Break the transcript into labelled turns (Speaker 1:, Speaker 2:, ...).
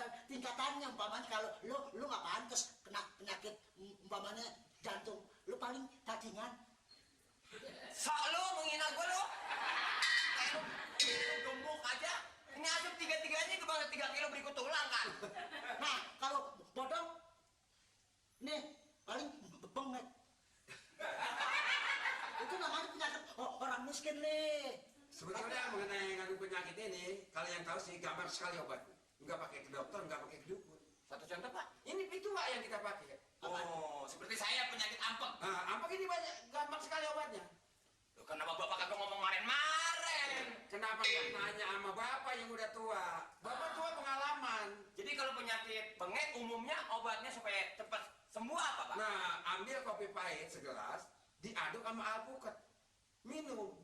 Speaker 1: ada tingkatannya. Umpamanya kalau lu nggak pantas kena penyakit umpamanya jantung, lu paling cacingan.
Speaker 2: Sok lu menghina gue lu. Gemuk aja. Ini asap tiga-tiganya ke bawah 3 kilo berikut tulang kan.
Speaker 1: Nah, kalau bodong nih paling bengek. Itu namanya penyakit orang miskin nih.
Speaker 3: Sebetulnya mengenai ngandung penyakit ini, kalau yang tahu sih gampang sekali obatnya. Enggak pakai ke dokter, enggak pakai ke dukun.
Speaker 2: Satu contoh Pak.
Speaker 3: Ini itu Pak yang kita pakai.
Speaker 2: Oh, seperti saya penyakit ampek.
Speaker 3: Nah, ampek ini banyak, gampang sekali obatnya.
Speaker 2: Loh, kenapa Bapak kagak ngomong maren-maren?
Speaker 3: Kenapa nggak nanya sama Bapak yang udah tua? Bapak tua pengalaman.
Speaker 2: Jadi kalau penyakit bengek umumnya obatnya supaya cepat sembuh apa Pak?
Speaker 3: Nah, ambil kopi pahit segelas, diaduk sama alpukat. Minum.